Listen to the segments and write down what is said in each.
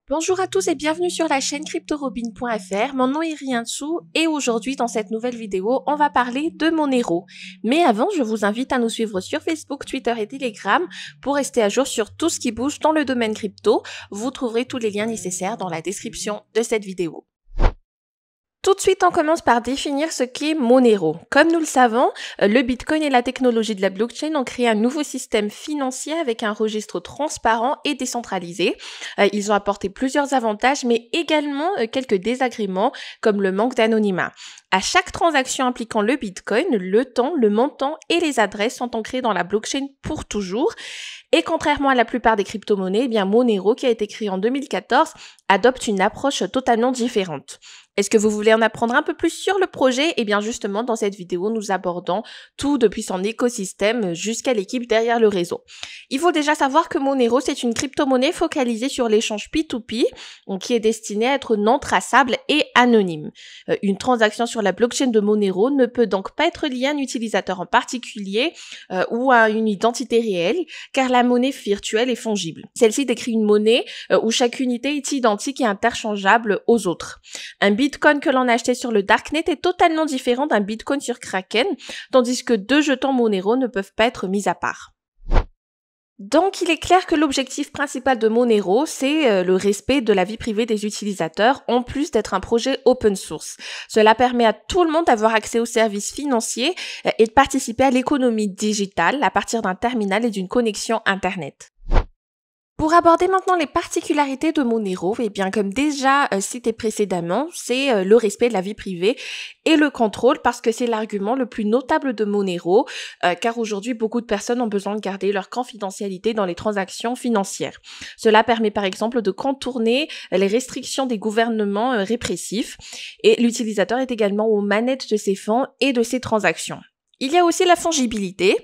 Bonjour à tous et bienvenue sur la chaîne CryptoRobin.fr. Mon nom est Riansu et aujourd'hui dans cette nouvelle vidéo, on va parler de Monero. Mais avant, je vous invite à nous suivre sur Facebook, Twitter et Telegram pour rester à jour sur tout ce qui bouge dans le domaine crypto. Vous trouverez tous les liens nécessaires dans la description de cette vidéo. Tout de suite, on commence par définir ce qu'est Monero. Comme nous le savons, le Bitcoin et la technologie de la blockchain ont créé un nouveau système financier avec un registre transparent et décentralisé. Ils ont apporté plusieurs avantages, mais également quelques désagréments, comme le manque d'anonymat. À chaque transaction impliquant le Bitcoin, le temps, le montant et les adresses sont ancrés dans la blockchain pour toujours. Et contrairement à la plupart des crypto-monnaies, eh bien Monero, qui a été créé en 2014, adopte une approche totalement différente. Est-ce que vous voulez en apprendre un peu plus sur le projet? Eh bien justement, dans cette vidéo, nous abordons tout depuis son écosystème jusqu'à l'équipe derrière le réseau. Il faut déjà savoir que Monero, c'est une crypto-monnaie focalisée sur l'échange P2P, qui est destinée à être non traçable et anonyme. Une transaction sur la blockchain de Monero ne peut donc pas être liée à un utilisateur en particulier ou à une identité réelle, car la monnaie virtuelle est fongible. Celle-ci décrit une monnaie où chaque unité est identique et interchangeable aux autres. Un Bitcoin que l'on a acheté sur le Darknet est totalement différent d'un Bitcoin sur Kraken, tandis que deux jetons Monero ne peuvent pas être mis à part. Donc, il est clair que l'objectif principal de Monero, c'est le respect de la vie privée des utilisateurs, en plus d'être un projet open source. Cela permet à tout le monde d'avoir accès aux services financiers et de participer à l'économie digitale à partir d'un terminal et d'une connexion Internet. Pour aborder maintenant les particularités de Monero, eh bien comme déjà cité précédemment, c'est le respect de la vie privée et le contrôle parce que c'est l'argument le plus notable de Monero, car aujourd'hui beaucoup de personnes ont besoin de garder leur confidentialité dans les transactions financières. Cela permet par exemple de contourner les restrictions des gouvernements répressifs et l'utilisateur est également aux manettes de ses fonds et de ses transactions. Il y a aussi la fongibilité.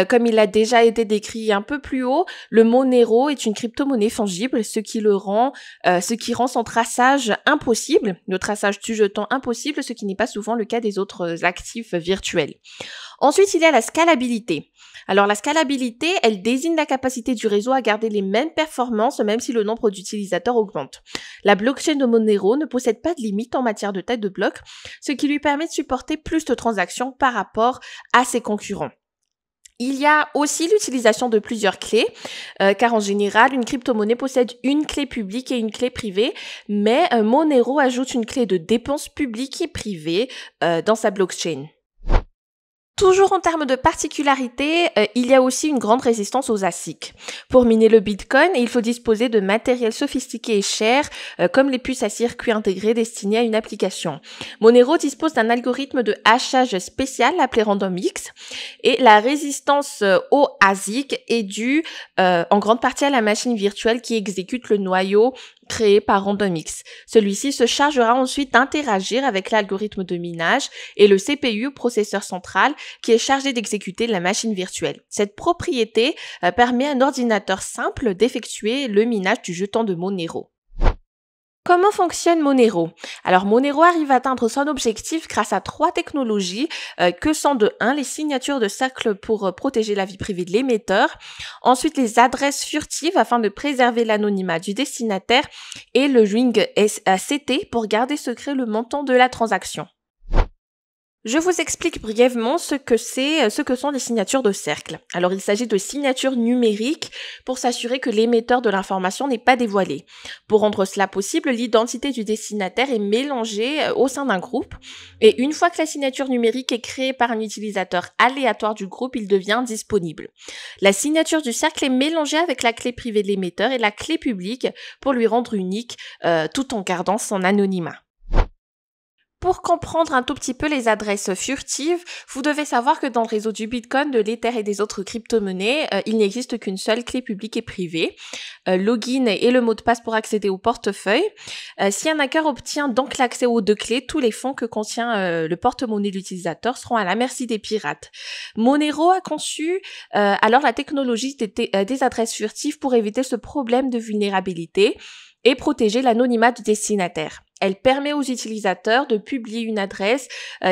Comme il a déjà été décrit un peu plus haut, le Monero est une crypto-monnaie fongible, ce qui rend son traçage impossible, le traçage du jeton impossible, ce qui n'est pas souvent le cas des autres actifs virtuels. Ensuite, il y a la scalabilité. Alors la scalabilité, elle désigne la capacité du réseau à garder les mêmes performances même si le nombre d'utilisateurs augmente. La blockchain de Monero ne possède pas de limite en matière de taille de bloc, ce qui lui permet de supporter plus de transactions par rapport à ses concurrents. Il y a aussi l'utilisation de plusieurs clés, car en général, une crypto-monnaie possède une clé publique et une clé privée, mais Monero ajoute une clé de dépense publique et privée dans sa blockchain. Toujours en termes de particularité, il y a aussi une grande résistance aux ASIC. Pour miner le Bitcoin, il faut disposer de matériel sophistiqué et cher, comme les puces à circuit intégré destinées à une application. Monero dispose d'un algorithme de hachage spécial appelé RandomX, et la résistance aux ASIC est due en grande partie à la machine virtuelle qui exécute le noyau créé par RandomX. Celui-ci se chargera ensuite d'interagir avec l'algorithme de minage et le CPU, processeur central, qui est chargé d'exécuter la machine virtuelle. Cette propriété permet à un ordinateur simple d'effectuer le minage du jeton de Monero. Comment fonctionne Monero? Alors Monero arrive à atteindre son objectif grâce à trois technologies que sont de 1 les signatures de cercle pour protéger la vie privée de l'émetteur, ensuite les adresses furtives afin de préserver l'anonymat du destinataire et le ring CT pour garder secret le montant de la transaction. Je vous explique brièvement ce que sont les signatures de cercle. Alors, il s'agit de signatures numériques pour s'assurer que l'émetteur de l'information n'est pas dévoilé. Pour rendre cela possible, l'identité du destinataire est mélangée au sein d'un groupe. Et une fois que la signature numérique est créée par un utilisateur aléatoire du groupe, il devient disponible. La signature du cercle est mélangée avec la clé privée de l'émetteur et la clé publique pour lui rendre unique, tout en gardant son anonymat. Pour comprendre un tout petit peu les adresses furtives, vous devez savoir que dans le réseau du Bitcoin, de l'Ether et des autres crypto-monnaies, il n'existe qu'une seule clé publique et privée, login et le mot de passe pour accéder au portefeuille. Si un hacker obtient donc l'accès aux deux clés, tous les fonds que contient le porte-monnaie de l'utilisateur seront à la merci des pirates. Monero a conçu alors la technologie des adresses furtives pour éviter ce problème de vulnérabilité et protéger l'anonymat du destinataire. Elle permet aux utilisateurs de publier une adresse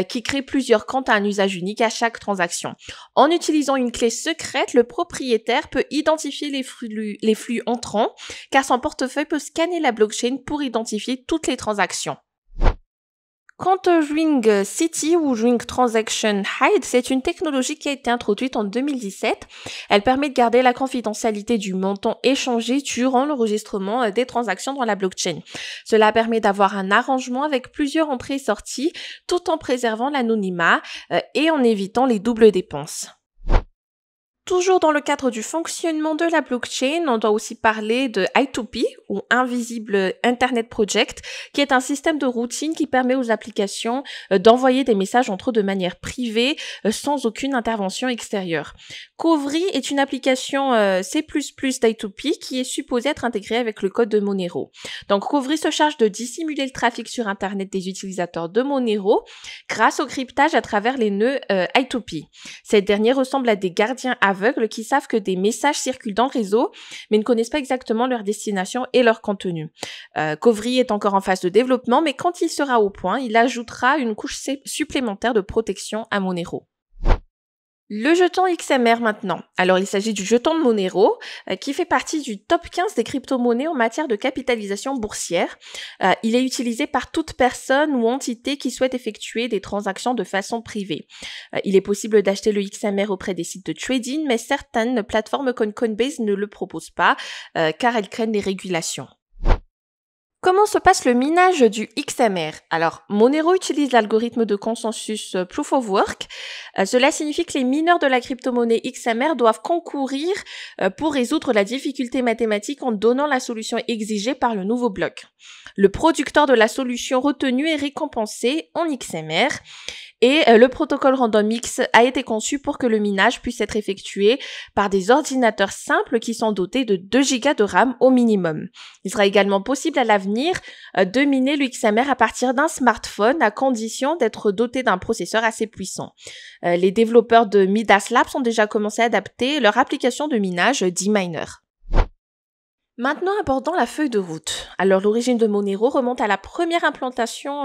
qui crée plusieurs comptes à un usage unique à chaque transaction. En utilisant une clé secrète, le propriétaire peut identifier les flux entrants car son portefeuille peut scanner la blockchain pour identifier toutes les transactions. Quant au Ring City ou Ring Transaction Hide, c'est une technologie qui a été introduite en 2017. Elle permet de garder la confidentialité du montant échangé durant l'enregistrement des transactions dans la blockchain. Cela permet d'avoir un arrangement avec plusieurs entrées et sorties tout en préservant l'anonymat et en évitant les doubles dépenses. Toujours dans le cadre du fonctionnement de la blockchain, on doit aussi parler de I2P ou Invisible Internet Project, qui est un système de routine qui permet aux applications d'envoyer des messages entre eux de manière privée sans aucune intervention extérieure. Kovri est une application C++ d'I2P qui est supposée être intégrée avec le code de Monero. Donc Kovri se charge de dissimuler le trafic sur Internet des utilisateurs de Monero grâce au cryptage à travers les nœuds I2P. Ces derniers ressemblent à des gardiens aveugles qui savent que des messages circulent dans le réseau, mais ne connaissent pas exactement leur destination et leur contenu. Kovri est encore en phase de développement, mais quand il sera au point, il ajoutera une couche supplémentaire de protection à Monero. Le jeton XMR maintenant. Alors, il s'agit du jeton de Monero qui fait partie du top 15 des crypto-monnaies en matière de capitalisation boursière. Il est utilisé par toute personne ou entité qui souhaite effectuer des transactions de façon privée. Il est possible d'acheter le XMR auprès des sites de trading, mais certaines plateformes comme Coinbase ne le proposent pas car elles craignent les régulations. Comment se passe le minage du XMR? Alors, Monero utilise l'algorithme de consensus Proof of Work. Cela signifie que les mineurs de la crypto-monnaie XMR doivent concourir pour résoudre la difficulté mathématique en donnant la solution exigée par le nouveau bloc. Le producteur de la solution retenue est récompensé en XMR. Et le protocole RandomX a été conçu pour que le minage puisse être effectué par des ordinateurs simples qui sont dotés de 2 Go de RAM au minimum. Il sera également possible à l'avenir de miner le XMR à partir d'un smartphone à condition d'être doté d'un processeur assez puissant. Les développeurs de Midas Labs ont déjà commencé à adapter leur application de minage d'e-miner. Maintenant, abordons la feuille de route. Alors, l'origine de Monero remonte à la première implémentation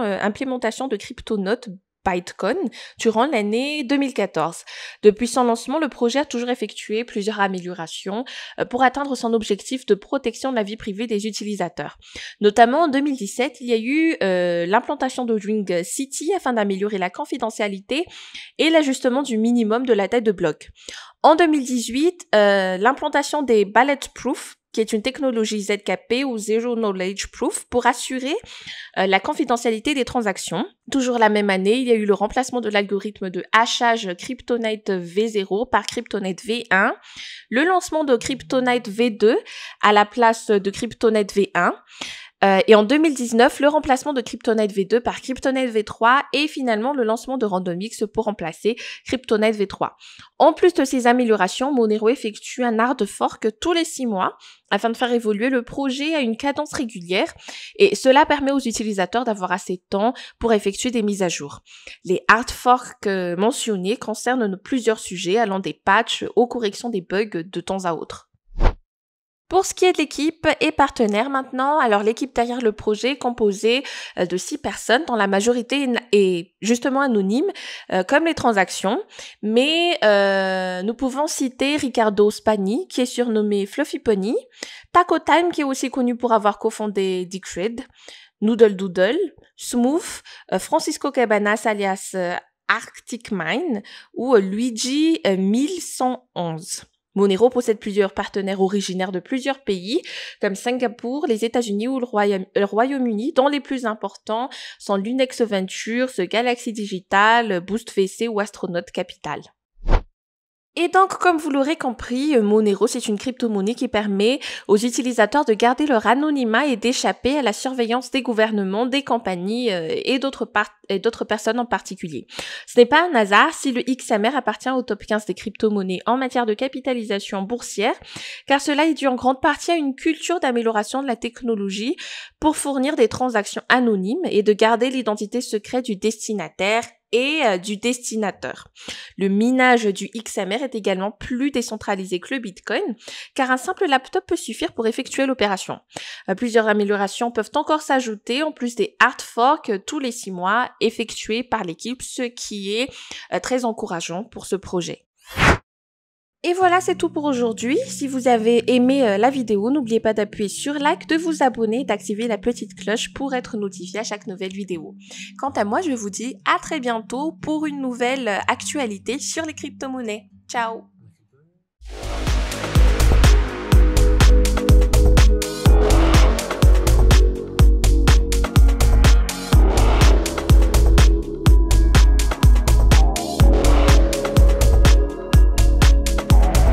de CryptoNote Bytecoin durant l'année 2014. Depuis son lancement, le projet a toujours effectué plusieurs améliorations pour atteindre son objectif de protection de la vie privée des utilisateurs. Notamment en 2017, il y a eu l'implantation de Ring City afin d'améliorer la confidentialité et l'ajustement du minimum de la taille de bloc. En 2018, l'implantation des Bulletproof, qui est une technologie ZKP ou Zero Knowledge Proof pour assurer la confidentialité des transactions. Toujours la même année, il y a eu le remplacement de l'algorithme de hachage Kryptonite V0 par Kryptonite V1, le lancement de Kryptonite V2 à la place de Kryptonite V1, et en 2019, le remplacement de Kryptonite V2 par Kryptonite V3 et finalement le lancement de RandomX pour remplacer Kryptonite V3. En plus de ces améliorations, Monero effectue un hard fork tous les 6 mois afin de faire évoluer le projet à une cadence régulière et cela permet aux utilisateurs d'avoir assez de temps pour effectuer des mises à jour. Les hard forks mentionnés concernent plusieurs sujets allant des patchs aux corrections des bugs de temps à autre. Pour ce qui est de l'équipe et partenaires maintenant, alors l'équipe derrière le projet est composée de 6 personnes, dont la majorité est justement anonyme, comme les transactions. Mais nous pouvons citer Riccardo Spagni, qui est surnommé Fluffy Pony, Taco Time, qui est aussi connu pour avoir cofondé Decred, Noodle Doodle, Smooth, Francisco Cabanas alias Arctic Mine ou Luigi 1111. Monero possède plusieurs partenaires originaires de plusieurs pays, comme Singapour, les États-Unis ou le Royaume-Uni, dont les plus importants sont Lunex Ventures, Galaxy Digital, Boost VC ou Astronaut Capital. Et donc, comme vous l'aurez compris, Monero, c'est une crypto-monnaie qui permet aux utilisateurs de garder leur anonymat et d'échapper à la surveillance des gouvernements, des compagnies et d'autres personnes en particulier. Ce n'est pas un hasard si le XMR appartient au top 15 des crypto-monnaies en matière de capitalisation boursière, car cela est dû en grande partie à une culture d'amélioration de la technologie pour fournir des transactions anonymes et de garder l'identité secrète du destinataire et du destinateur. Le minage du XMR est également plus décentralisé que le Bitcoin, car un simple laptop peut suffire pour effectuer l'opération. Plusieurs améliorations peuvent encore s'ajouter, en plus des hard forks tous les 6 mois effectués par l'équipe, ce qui est très encourageant pour ce projet. Et voilà, c'est tout pour aujourd'hui. Si vous avez aimé la vidéo, n'oubliez pas d'appuyer sur like, de vous abonner et d'activer la petite cloche pour être notifié à chaque nouvelle vidéo. Quant à moi, je vous dis à très bientôt pour une nouvelle actualité sur les crypto-monnaies. Ciao!